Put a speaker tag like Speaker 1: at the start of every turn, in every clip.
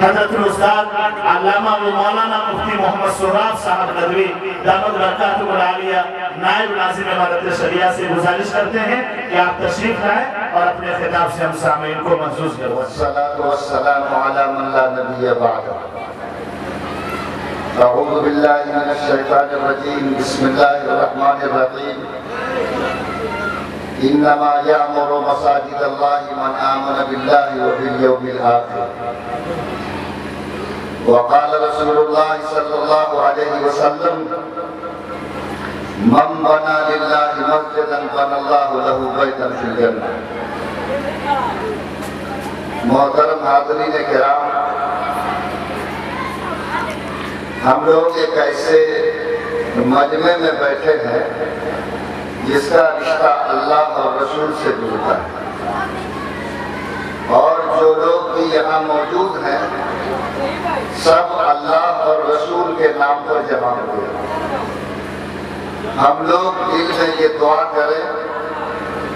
Speaker 1: حضرت استاد علامہ و مولانا مفتی محمد سہراب صاحب ندوی دامت برکاتہ العالیہ نائب ناظم مدرسہ شریعہ سے گزارش کرتے ہیں کہ آپ تشریف لائیں اور اپنے خطاب سے ہم سامعین کو محظوظ کروائیں۔
Speaker 2: والصلاة والسلام على من لا نبي بعده۔ اعوذ باللہ من الشیطان الرجیم، بسم اللہ الرحمن الرحیم۔ انما یعمر مساجد اللہ من آمن باللہ وبالیوم الآخر۔ وقال رسول اللہ صلی اللہ علیہ وسلم من بنا للہ مسجدا بنى اللہ له بیتا فی الجنہ۔ محترم حاضرین کرام، ہم لوگ ایک ایسے مجمع میں بیٹھے ہیں جس کا رشتہ اللہ اور رسول سے جڑتا ہے، اور جو لوگ بھی یہاں موجود ہیں سب اللہ اور رسول کے نام پر جمع ہوئے۔ ہم لوگ دل میں یہ دعا کریں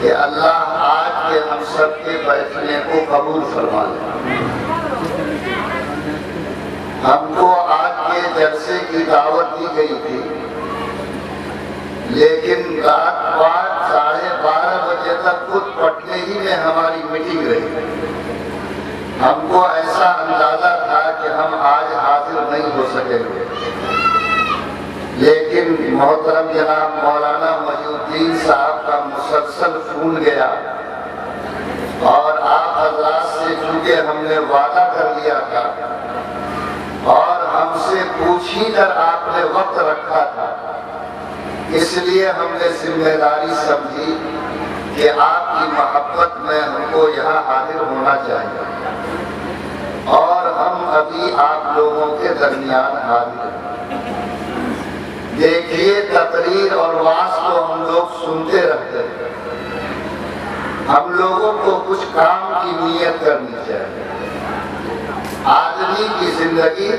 Speaker 2: کہ اللہ آج کے ہم سب کے بیٹھنے کو قبول فرما لے۔ ہم کو آج کے جلسے کی دعوت دی گئی تھی، لیکن رات 12:30 بجے تک خود پٹنے ہی میں ہماری میٹنگ رہی۔ ہم کو ایسا اندازہ تھا کہ ہم آج حاضر نہیں ہو سکیں گے، لیکن محترم جناب مولانا محیالدین صاحب کا مسلسل فون گیا، اور آپ حضرات سے چونکہ ہم نے وعدہ کر لیا تھا اور ہم سے پوچھ ہی کر آپ نے وقت رکھا تھا، اس لیے ہم نے ذمہ داری سمجھی کہ آپ کی محبت میں ہم کو یہاں حاضر ہونا چاہیے، اور ہم ابھی آپ لوگوں کے درمیان حاضر ہیں۔ دیکھیے، تقریر اور وعظ کو ہم لوگ سنتے رہتے ہیں، ہم لوگوں کو کچھ کام کی نیت کرنی چاہیے۔ آدمی کی زندگی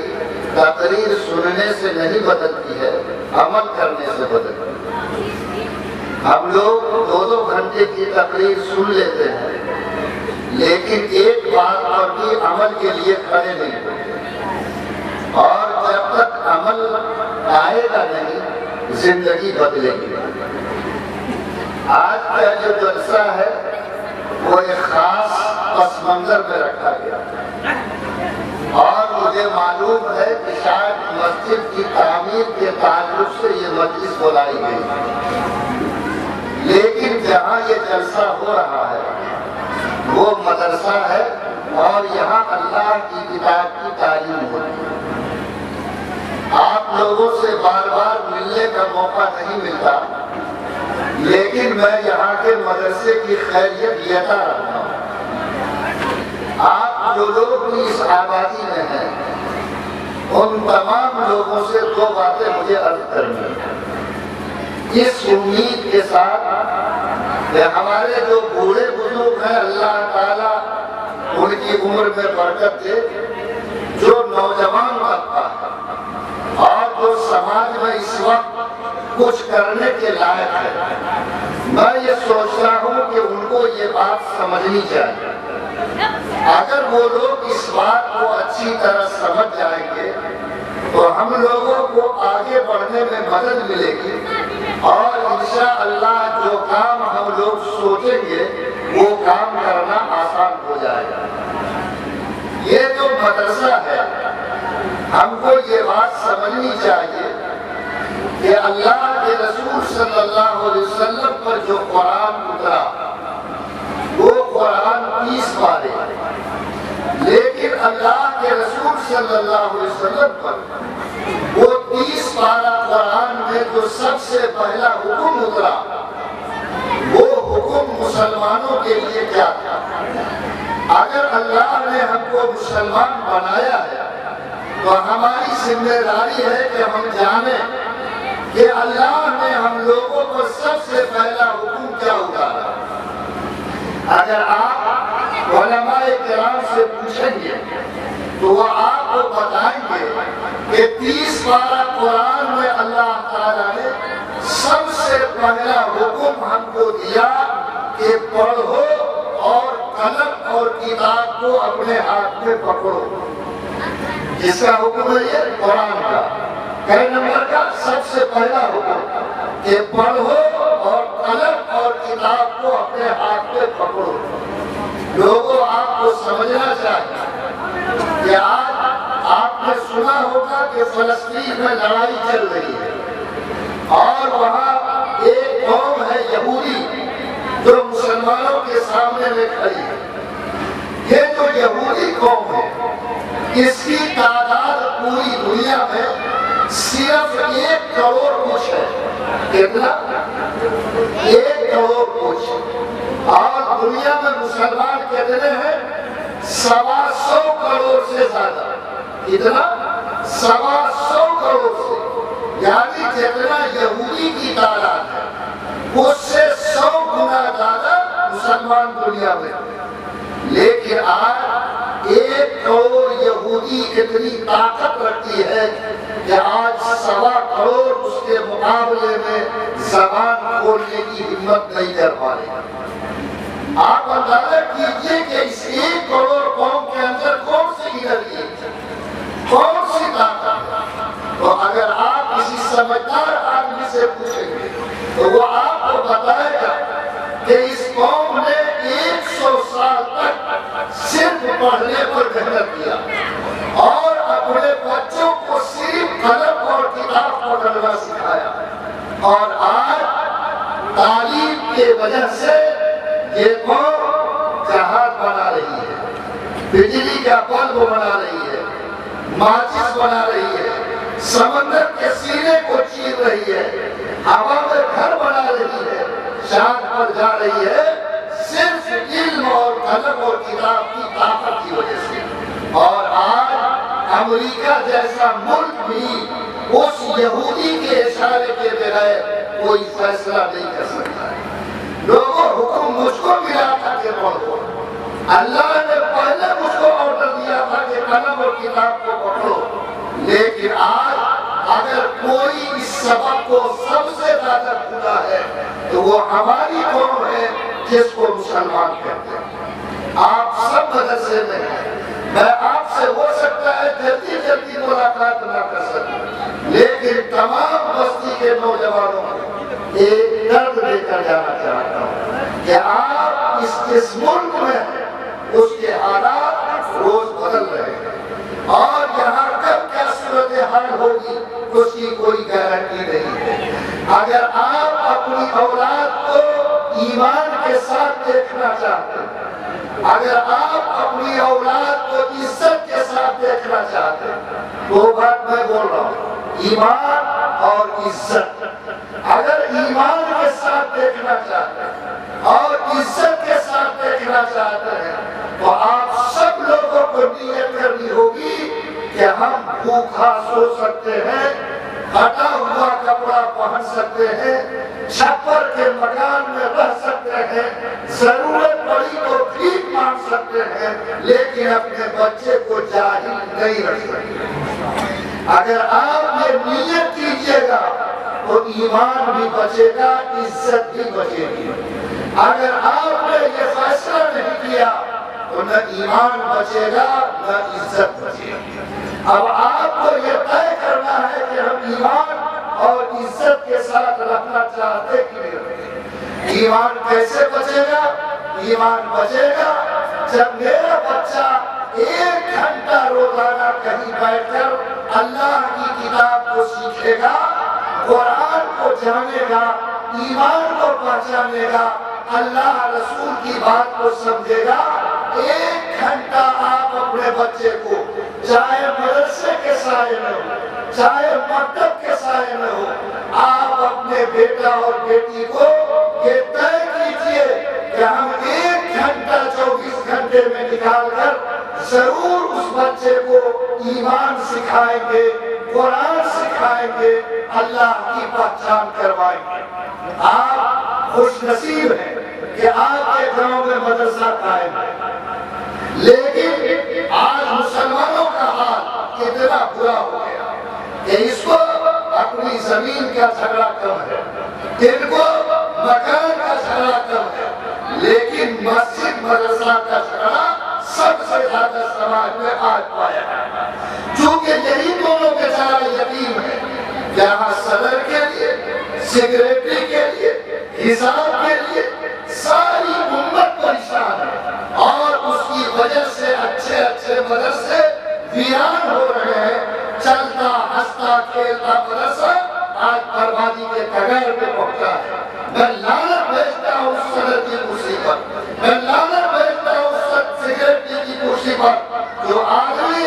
Speaker 2: تقریر سننے سے نہیں بدلتی ہے، عمل کرنے سے بدلتی ہے۔ ہم لوگ 2-2 گھنٹے کی تقریر سن لیتے ہیں، لیکن ایک بات پر بھی عمل کے لیے کھڑے نہیں ہوتے، اور جب تک عمل آئے گا نہیں زندگی بدلے گی۔ آج کا جو جلسہ ہے وہ ایک خاص پس منظر میں رکھا گیا، اور مجھے معلوم ہے کہ شاید مسجد کی تعمیر کے تعلق سے یہ مجلس بلائی گئی، لیکن جہاں یہ جلسہ ہو رہا ہے وہ مدرسہ ہے، اور یہاں اللہ کی کتاب کی تعلیم ہوتی ہے۔ آپ لوگوں سے بار بار ملنے کا موقع نہیں ملتا، لیکن میں یہاں کے مدرسے کی خیریت لیتا رہتا ہوں۔ آپ جو لوگ بھی اس آبادی میں ہیں ان تمام لوگوں سے 2 باتیں مجھے عرض کرنی ہیں، اس امید کے ساتھ کہ ہمارے جو بوڑھے بزرگ ہیں اللہ تعالیٰ ان کی عمر میں برکت دے، جو نوجوان طبقہ ہے اور جو سماج میں اس وقت کچھ کرنے کے لائق ہے، میں یہ سوچتا ہوں کہ ان کو یہ بات سمجھنی چاہیے۔ اگر وہ لوگ اس بات کو اچھی طرح سمجھ جائیں گے تو ہم لوگوں کو آگے بڑھنے میں مدد ملے گی، اور انشاءاللہ جو کام ہم لوگ سوچیں گے وہ کام کرنا آسان ہو جائے گا۔ یہ جو مدرسہ ہے ہم کو یہ بات سمجھنی چاہیے کہ اللہ کے رسول صلی اللہ علیہ وسلم پر جو قرآن اترا وہ قرآن 30 پارے، لیکن اللہ کے رسول صلی اللہ علیہ وسلم پر وہ 30 پارہ قرآن میں جو سب سے پہلا حکم اترا وہ حکم مسلمانوں کے لیے کیا تھا؟ اگر اللہ نے ہم کو مسلمان بنایا ہے تو ہماری ذمہ داری ہے کہ ہم جانیں کہ اللہ نے ہم لوگوں پر سب سے پہلا حکم کیا اتارا۔ اگر آپ علماء کرام سے پوچھیں گے تو وہ آپ کو بتائیں گے کہ 30 پارہ قرآن میں اللہ تعالیٰ نے سب سے پہلا حکم ہم کو دیا کہ پڑھو اور قلم اور کتاب کو اپنے ہاتھ میں پکڑو۔ جس کا حکم ہے یہ قرآن کا. کئی نمبر کا سب سے پہلا حکم کہ پڑھو اور قلم اور کتاب کو اپنے ہاتھ میں پکڑو. لوگوں آپ کو سمجھنا چاہیے کہ آج آپ نے سنا ہوگا کہ فلسطین میں لڑائی چل رہی ہے اور وہاں ایک قوم ہے یہودی جو مسلمانوں کے سامنے میں کھڑی ہے. یہ جو یہودی قوم ہے اس کی تعداد پوری دنیا میں صرف 1 کروڑ کچھ ہے. کتنا؟ 1 کروڑ کچھ. اور دنیا میں مسلمان کتنے ہیں؟ 125 کروڑ سے زیادہ. کتنا؟ 125 کروڑ سے. یعنی جتنا یہودی کی تعداد ہے اس سے 100 گنا زیادہ مسلمان دنیا میں. لیکن آج 1 کروڑ یہودی اتنی طاقت رکھتی ہے کہ آج 1.25 کروڑ اس کے مقابلے میں زبان کھولنے کی ہمت نہیں کر پا رہے. آپ اندازہ کیجئے کہ اس 1 کروڑ قوم کے اندر کون سی انرجی ہے، کون سی طاقت ہے. تو اگر آپ کسی سمجھدار آدمی سے پوچھیں گے تو وہ آپ کو بتائے گا کہ اس قوم نے 100 سال تک صرف پڑھنے پر محنت کیا اور اپنے بچوں کو صرف قلم اور کتاب پڑھنا سکھایا. اور آج تعلیم کی وجہ سے یہ قوم جہاز بنا رہی ہے، بجلی کا بلب بنا رہی ہے، ماچس بنا رہی ہے، سمندر کے سینے کو چیر رہی ہے، ہوا میں گھر بنا رہی ہے، چاند پر جا رہی ہے، صرف علم اور قلم اور کتاب کی طاقت کی وجہ سے. اور آج امریکہ جیسا ملک بھی اس یہودی کے اشارے کے بغیر کوئی فیصلہ نہیں کر سکتا ہے. لوگوں حکم مجھ کو ملا تھا کہ پڑھو. اللہ نے پہلے مجھ کو آرڈر دیا تھا کہ قلم اور کتاب کو پکڑو. لیکن آج اگر کوئی اس سبق کو سب سے زیادہ بھولا ہے تو وہ ہماری قوم ہے جس کو مسلمان کہتے ہیں. آپ سب مدرسے میں ہیں. میں آپ سے ہو سکتا ہے جلدی جلدی ملاقات نہ کر سکوں، لیکن تمام بستی کے نوجوانوں کو ایک درد لے کر جانا چاہتا ہوں کہ آپ اس ملک میں اس کے حالات روز بدل رہے ہیں اور یہاں کب کیا صورتحال ہوگی اس کی کوئی گارنٹی نہیں ہے. اگر آپ اپنی اولاد کو ایمان کے ساتھ دیکھنا چاہتے ہیں، اگر آپ اپنی اولاد کو عزت کے ساتھ دیکھنا چاہتے ہیں، دو بات میں بول رہا ہوں، ایمان اور عزت. اگر ایمان کے ساتھ دیکھنا چاہتے ہیں اور عزت کے ساتھ دیکھنا چاہتے ہیں تو آپ سب لوگوں کو نیت کرنی ہوگی کہ ہم بھوکا سو سکتے ہیں، پھٹا ہوا کپڑا پہن سکتے ہیں، چھپر کے مکان میں رہ سکتے ہیں، ضرورت پڑی تو بھیک مانگ سکتے ہیں، لیکن اپنے بچے کو جاہل نہیں رکھ سکتے. اگر آپ یہ نیت کیجئے گا تو ایمان بھی بچے گا، عزت بھی بچے گی. اگر آپ نے یہ فیصلہ نہیں کیا تو نہ ایمان بچے گا نہ عزت بچے گی. اب آپ کو یہ طے کرنا ہے کہ ہم ایمان اور عزت کے ساتھ رکھنا چاہتے کہ نہیں رکھتے. ایمان کیسے بچے گا؟ ایمان بچے گا جب میرا بچہ 1 گھنٹہ روزانہ کہیں بیٹھ کر اللہ کی کتاب کو سیکھے گا، قرآن کو جانے گا، ایمان کو پہچانے گا، اللہ رسول کی بات کو سمجھے گا. 1 گھنٹہ آپ اپنے بچے کو چاہے مدرسے کے سائے میں ہو چاہے مکتب کے سائے میں ہو، آپ اپنے بیٹا اور بیٹی کو یہ طے کیجئے کہ ہم 1 گھنٹہ 24 گھنٹے میں نکال کر ضرور اس بچے کو ایمان سکھائیں گے، قرآن سکھائیں گے، اللہ کی پہچان کروائیں گے. آپ خوش نصیب ہیں کہ آپ کے گھروں میں مدرسہ قائم ہے، لیکن آج مسلمانوں کا حال کتنا برا ہو گیا کہ اس کو اپنی زمین کا جھگڑا کم ہے، ان کو مکان کا جھگڑا کم ہے، لیکن مسجد مدرسہ کا جھگڑا سب سے زیادہ سماج میں آج پایا ہے. یہاں صدر کے لیے، سیکریٹری کے لیے، حساب کے لیے ساری امت پریشان ہے، اور اس کی وجہ سے اچھے اچھے مدرسے ویران ہو رہے ہیں۔ چلتا ہنستا کھیلتا مدرسہ آج بربادی کے کگار پہ پہنچا ہے۔ میں لعنت بھیجتا ہوں اس صدر کی کرسی پر، میں لعنت بھیجتا ہوں اس سیکریٹری کی کرسی پر، جو آدمی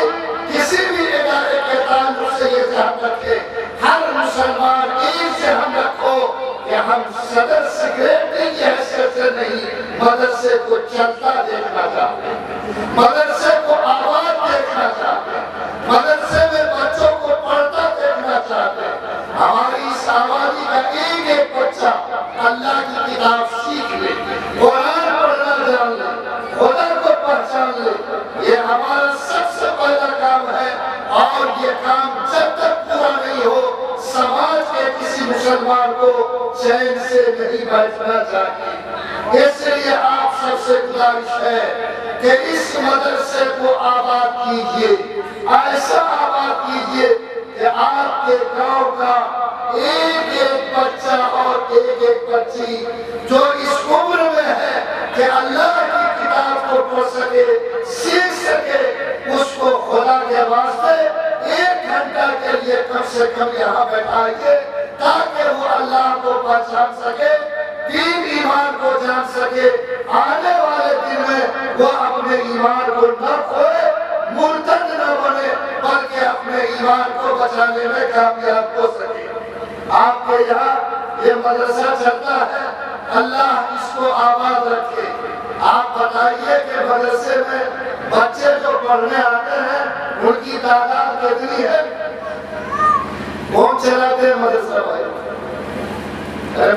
Speaker 2: کسی بھی ادارے کے تعلق سے یہ چاہتا رکھے۔ ہر مسلمان عید سے ہم رکھو کہ ہم صدر سیکریٹری کی حیثیت سے نہیں، مدرسے کو چلتا دیکھنا چاہتے ہیں، مدرسے کو آباد دیکھنا چاہتے ہیں، مدرسے میں بچوں کو پڑھتا دیکھنا چاہتے ہیں۔ ہماری اس آبادی کا ایک ایک بچہ اللہ کی کتاب سیکھ لے، قرآن پڑھنا جان لے، خدا کو پہچان لے، یہ ہمارا سب سے پہلا کام ہے، اور یہ کام جب تک پورا نہیں ہو سماج کے کسی مسلمان کو چین سے نہیں بیٹھنا چاہیے۔ اس لیے آپ سب سے گزارش ہے کہ اس مدرسے کو آباد کیجئے، ایسا آباد کیجئے کہ آپ کے گاؤں کا ایک ایک بچہ اور ایک ایک بچی جو اس عمر میں ہے کہ اللہ کی کتاب کو پڑھ سکے، سیکھ سکے، اس کو خدا کے واسطے 1 گھنٹہ کے لیے کم سے کم یہاں بیٹھائیے، تاکہ وہ اللہ کو پہچان سکے، دین ایمان کو جان سکے، آنے والے دن میں وہ اپنے ایمان کو نہ کھوئے، مرتد نہ بنے، بلکہ اپنے ایمان کو بچانے میں کامیاب ہو سکے۔ آپ کے یہاں یہ مدرسہ چلتا ہے، اللہ اس کو آباد رکھے۔ آپ بتائیے کہ مدرسے میں بچے جو پڑھنے آتے ہیں ان کی تعداد کتنی ہے؟ کون چلاتے ہیں مدرسہ بھائی؟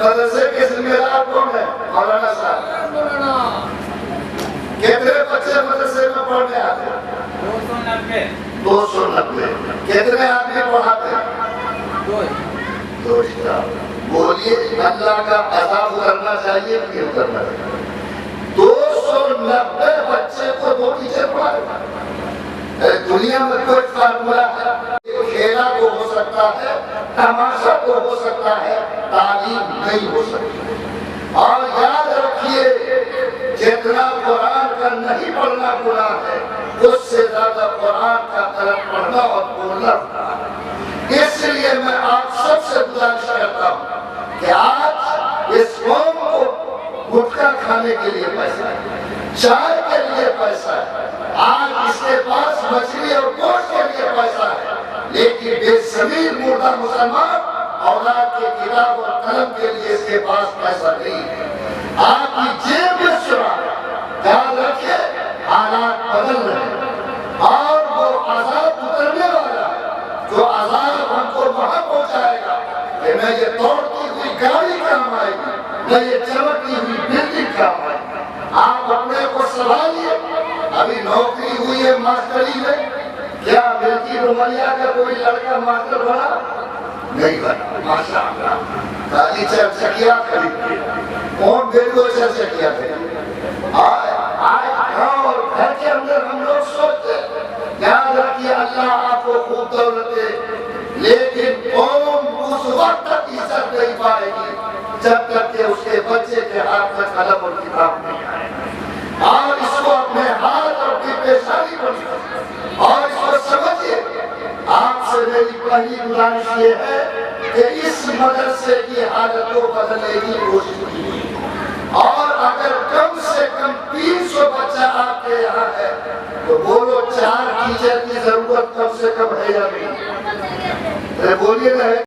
Speaker 2: مدرسے کے ذمہ دار کون ہے؟ مولانا صاحب۔ کتنے بچے مدرسے میں پڑھنے آتے ہیں؟ 290۔ کتنے آدمی پڑھاتے ہیں؟ 2 بولیے اللہ کا عذاب کرنا چاہیے کہ نہیں کرنا چاہیے؟ 290 بچے کو 2 ٹیچر پڑھائے۔ دنیا میں کوئی فارمولہ ہے؟ کھیلا کو ہو سکتا ہے، تماشا کو ہو سکتا ہے، تعلیم نہیں ہو سکتی۔ اور یاد رکھیے جتنا قرآن کا نہیں پڑھنا گناہ ہے، اس سے زیادہ قرآن کا غلط پڑھنا اور بولنا گناہ ہے۔ اس لیے میں آپ سب سے گزارش کرتا ہوں کہ آج اس قوم کو گٹکا کھانے کے لیے پیسہ ہے، چائے کے لیے پیسہ ہے، آج اس کے پاس مچھلی اور گوشت کے لیے پیسہ ہے، لیکن بے زمین مردہ مسلمان اولاد کے کتاب اور قلم کے لیے اس کے پاس پیسہ نہیں ہے۔ آپ کی جیب میں سراغ ہے، یاد رکھیں حالات بدل رہے ہیں، اور وہ عذاب اترنے والا ہے، جو عذاب ہم کو وہاں پہنچائے گا کہ نہ یہ دوڑتی ہوئی گاڑی کام آئے گی، نہ یہ چمکتی ہوئی بلڈنگ کام آئے گی۔ آپ اپنے کو سنبھالیے۔ ابھی نوکری ہوئی ہے ماسٹری میں، کیا ملکی ڈومریا کا کوئی لڑکا ماسٹر بنا؟ نہیں بنا، ماشاء اللہ۔ خالی چرچکیا خرید کے کون دے کو چرچکیا خرید؟ گھر اور گھر کے اندر ہم لوگ سوچتے، یاد رکھیے اللہ آپ کو خوب دولت دے، لیکن قوم اس وقت تک عزت نہیں پائے گی جب تک کہ اس کے بچے کے ہاتھ میں قلم اور کتاب نہیں آئے گا۔ اور اس کو اپنے ہاتھ اور اپنی پیشانی پر، اور اس کو سمجھیے۔ آپ سے میری پہلی گزارش یہ ہے کہ اس مدرسے کی حالت کو بدلنے کی کوشش کیجیے، اور اگر کم سے کم 300 بچہ آپ کے یہاں ہے تو بولو 4 ٹیچر کی ضرورت کم سے کم ہے یا نہیں؟ بولیے نہیں؟